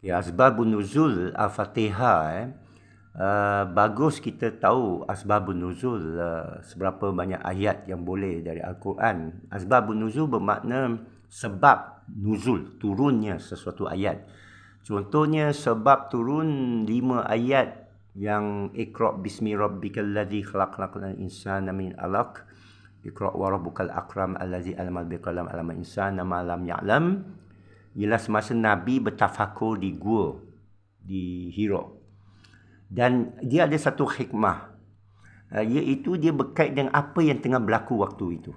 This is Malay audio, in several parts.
Ya, asbabun nuzul Al-Fatihah bagus kita tahu asbabun nuzul seberapa banyak ayat yang boleh dari Al-Quran. Asbabun nuzul bermakna sebab nuzul, turunnya sesuatu ayat. Contohnya sebab turun 5 ayat yang Iqra' bismi rabbikal ladzi khalaqal insana min 'alaq. Iqra' wa rabbukal akram allazi 'allama bil qalam 'allama insana ma lam ya'lam. Ialah semasa Nabi bertafakur di gua di Hira. Dan dia ada satu hikmah, iaitu dia berkait dengan apa yang tengah berlaku waktu itu.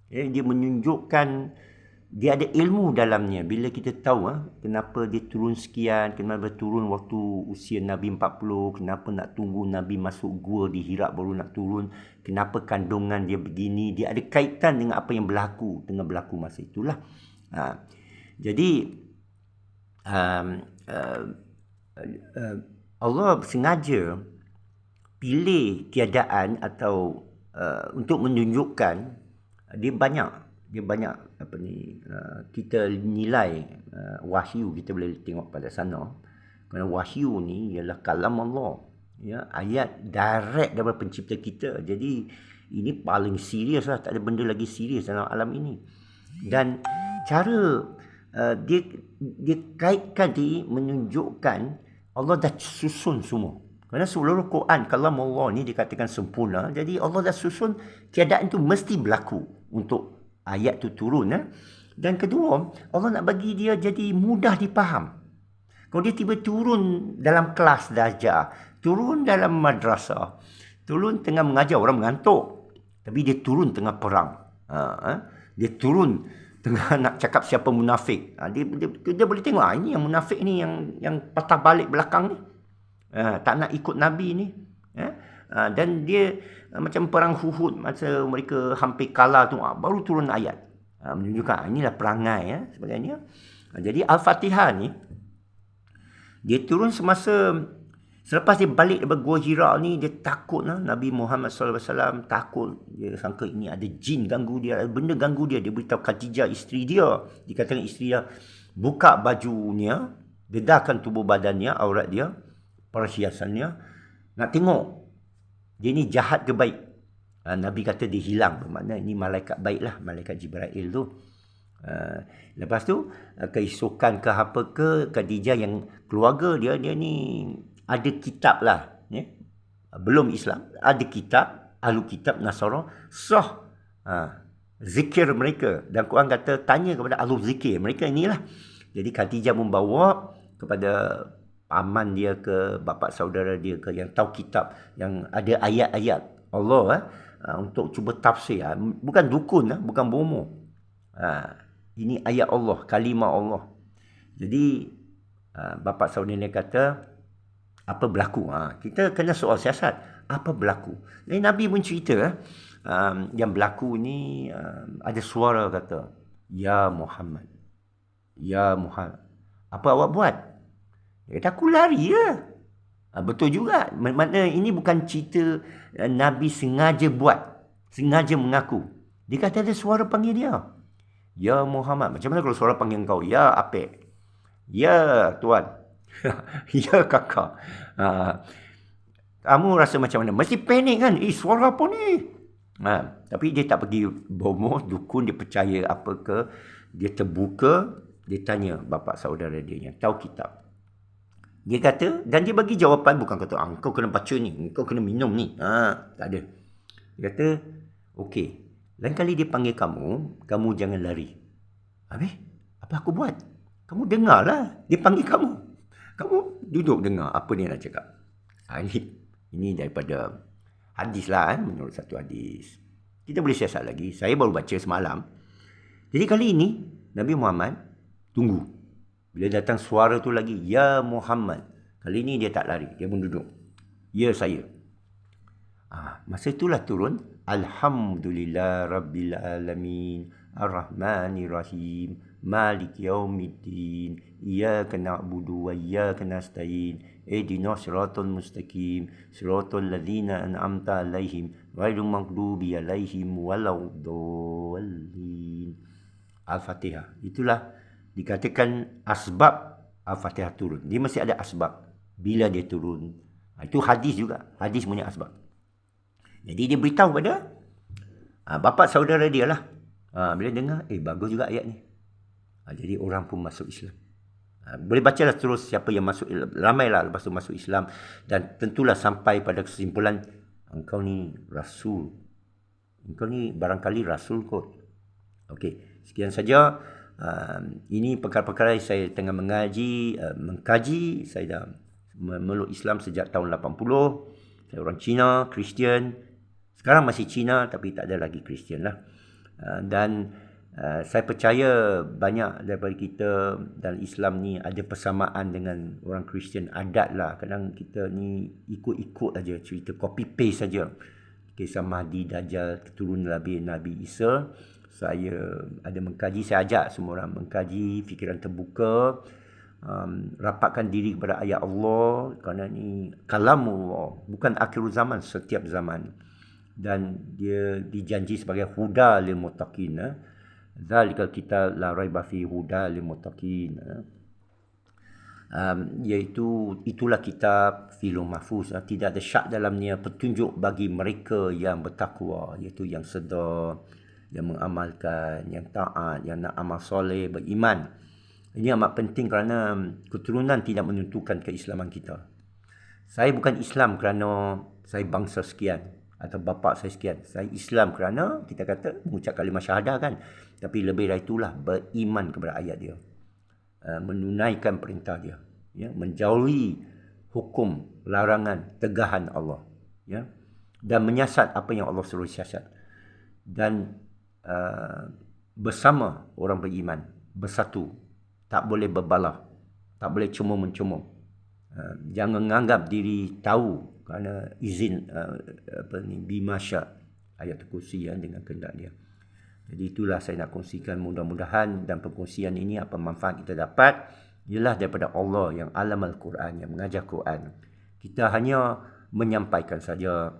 Dia menunjukkan dia ada ilmu dalamnya. Bila kita tahu kenapa dia turun sekian, kenapa turun waktu usia Nabi 40, kenapa nak tunggu Nabi masuk gua di Hira baru nak turun, kenapa kandungan dia begini, dia ada kaitan dengan apa yang tengah berlaku masa itulah. Jadi Allah sengaja pilih keadaan atau untuk menunjukkan dia banyak kita nilai wahyu, kita boleh tengok pada sana. Kerana wahyu ni ialah kalam Allah, ya, ayat direct daripada pencipta kita. Jadi ini paling serius lah, tak ada benda lagi serius dalam alam ini. Dan cara dia kaitkan menunjukkan Allah dah susun semua. Kerana seluruh Quran kalam Allah ni dikatakan sempurna. Jadi Allah dah susun keadaan tu mesti berlaku untuk ayat tu turun. Dan kedua, Allah nak bagi dia jadi mudah dipaham. Kalau dia tiba turun dalam kelas darjah, turun dalam madrasah, turun tengah mengajar orang mengantuk, tapi dia turun tengah perang. Dia turun tengah nak cakap siapa munafik. Dia boleh tengok ini yang munafik ni yang patah balik belakang ni. Tak nak ikut Nabi ni. Dan dia macam perang Uhud masa mereka hampir kalah tu, baru turun ayat. Menunjukkan inilah perangai sebagainya. Jadi Al-Fatihah ni dia turun selepas dia balik daripada Gua Hira ni. Dia takut Nabi Muhammad SAW takut. Dia sangka ini ada jin ganggu dia, ada benda ganggu dia. Dia beritahu Khadijah, isteri dia. Dikatakan isteri dia buka bajunya, dedahkan tubuh badannya, aurat dia, perhiasannya, nak tengok dia ni jahat ke baik. Nabi kata dia hilang, bermakna ini malaikat baik lah, malaikat Jibril tu. Lepas tu keesokan ke apa ke, Khadijah yang keluarga dia ni ada kitab lah, belum Islam, ada kitab, ahlu kitab Nasara, sah zikir mereka. Dan Quran kata tanya kepada ahlu zikir mereka inilah. Jadi Khadijah membawa kepada paman dia ke, bapa saudara dia ke, yang tahu kitab, yang ada ayat-ayat Allah untuk cuba tafsir. Bukan dukun, bukan bomo. Ini ayat Allah, kalimah Allah. Jadi bapa saudara dia kata, apa berlaku? Kita kena soal siasat. Apa berlaku? Jadi Nabi pun cerita yang berlaku ni, ada suara kata, Ya Muhammad, Ya Muhammad, apa awak buat? Dia kata, aku lari je. Betul juga. Maknanya ini bukan cerita Nabi sengaja buat, sengaja mengaku. Dia kata ada suara panggil dia. Ya Muhammad. Macam mana kalau suara panggil kau? Ya Apek. Ya Tuan. Ya kakak. Kamu rasa macam mana? Mesti panik kan? Suara apa ni? Tapi dia tak pergi bomoh, dukun, dia percaya apa ke. Dia terbuka, dia tanya bapa saudara dia yang tahu kitab. Dia kata, dan dia bagi jawapan, bukan kata, kau kena baca ni, kau kena minum ni. Tak ada. Dia kata, okey, lain kali dia panggil kamu jangan lari. Habis, apa aku buat? Kamu dengarlah, dia panggil kamu. Kamu duduk dengar apa dia nak cakap. Ini daripada hadis lah, menurut satu hadis. Kita boleh siasat lagi. Saya baru baca semalam. Jadi kali ini, Nabi Muhammad tunggu. Bila datang suara tu lagi, Ya Muhammad. Kali ni dia tak lari, dia pun duduk. Ya saya. Masa itulah turun, Alhamdulillah Rabbil Alamin, Ar-Rahmanir Rahim, Malik Yaumiddin, Iyyaka na'budu wa iyyaka nasta'in, Ihdinas siratal mustaqim, siratal ladzina an'amta 'alaihim, ghairil maghdubi 'alaihim waladdallin. Al-Fatihah. Itulah dikatakan asbab Al-Fatihah turun. Dia mesti ada asbab. Bila dia turun. Itu hadis juga. Hadis punya asbab. Jadi dia beritahu pada bapa saudara dia lah. Bila dengar, bagus juga ayat ni. Jadi orang pun masuk Islam. Boleh bacalah terus siapa yang masuk, ramailah lepas tu masuk Islam. Dan tentulah sampai pada kesimpulan, engkau ni Rasul. Engkau ni barangkali Rasul kot. Okey, sekian saja. Ini perkara-perkara saya tengah mengkaji. Saya dah memeluk Islam sejak tahun 80. Saya orang Cina, Kristian. Sekarang masih Cina tapi tak ada lagi Kristian lah. Dan saya percaya banyak daripada kita dalam Islam ni ada persamaan dengan orang Kristian, adat lah. Kadang kita ni ikut-ikut aja, cerita copy paste saja. Kisah Mahdi, Dajjal, keturunan Nabi Isa. Saya ada mengkaji, saya ajak semua orang mengkaji, fikiran terbuka, rapatkan diri kepada ayat Allah, kerana ni kalamullah, bukan akhir zaman, setiap zaman. Dan dia dijanji sebagai huda lil muttaqin. Zalikal kitab la raiba fi huda lil muttaqin. Iaitu itulah kitab Filul Mahfuz. Tidak ada syak dalamnya, petunjuk bagi mereka yang bertakwa, iaitu yang sedar, yang mengamalkan, yang taat, yang nak amal soleh, beriman. Ini amat penting kerana keturunan tidak menentukan keislaman kita. Saya bukan Islam kerana saya bangsa sekian atau bapa saya sekian. Saya Islam kerana kita kata mengucap kalimah syahadah kan. Tapi lebih dari itulah beriman kepada ayat dia. Menunaikan perintah dia. Ya, menjauhi hukum, larangan, tegahan Allah. Ya, dan menyiasat apa yang Allah suruh siasat. Dan bersama orang beriman, bersatu. Tak boleh berbalah. Tak boleh cuma-mencuma. Jangan menganggap diri tahu kerana izin bimasya ayat kursi dengan kehendak dia. Jadi itulah saya nak kongsikan, mudah-mudahan dan perkongsian ini apa manfaat kita dapat ialah daripada Allah yang alam al-Quran, yang mengajar Quran. Kita hanya menyampaikan saja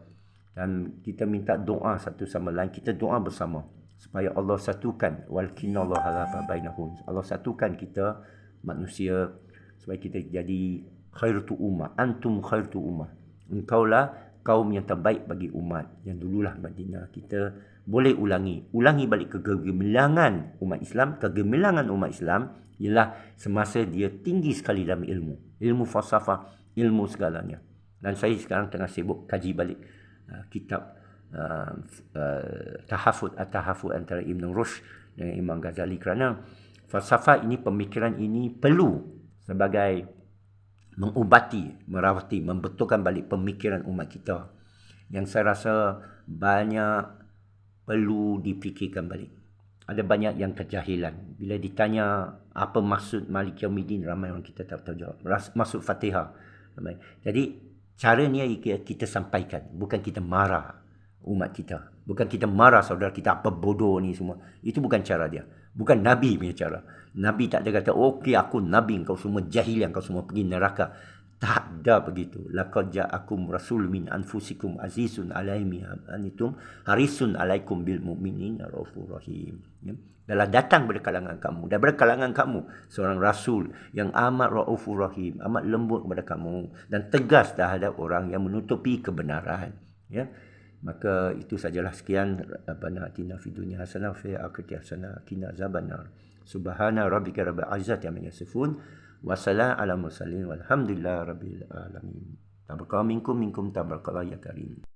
dan kita minta doa satu sama lain, kita doa bersama supaya Allah satukan, walkinallaha ala bainahum. Allah satukan kita manusia supaya kita jadi khairatu ummah, antum khairatu ummah. Engkaulah kaum yang terbaik bagi umat. Yang dululah Madinah. Kita boleh ulangi balik kegemilangan umat Islam. Kegemilangan umat Islam ialah semasa dia tinggi sekali dalam ilmu falsafah, ilmu segalanya. Dan saya sekarang tengah sibuk kaji balik kitab Tahafut antara Ibn Rushd dengan Imam Ghazali, kerana falsafah ini, pemikiran ini perlu sebagai mengubati, merawati, membetulkan balik pemikiran umat kita yang saya rasa banyak perlu dipikirkan balik. Ada banyak yang kejahilan. Bila ditanya apa maksud Malik Yaumiddin, ramai orang kita tak tahu jawab. Maksud Fatihah. Jadi cara ni kita sampaikan, bukan kita marah umat kita. Bukan kita marah saudara kita, apa bodoh ni semua. Itu bukan cara dia. Bukan Nabi punya cara. Nabi tak ada kata, okey aku Nabi, kau semua jahilian, kau semua pergi neraka. Tak ada begitu. Laqad ja'akum rasul min anfusikum azizun alaihi anitum harisun alaikum bil mu'minin raufur rahim. Ya? Dalam datang dari kalangan kamu, daripada kalangan kamu seorang rasul yang amat raufur rahim, amat lembut kepada kamu dan tegas terhadap orang yang menutupi kebenaran. Ya. Maka itu sajalah, sekian. Rabbana atina fid dunya hasanah wa fil akhirati hasanah wa qina azabannar. Subhana rabbika rabbil izzati amma yasifun wa salamun alal mursalin walhamdulillahi rabbil alamin. Tabaraka minkum tabaraka ya karim.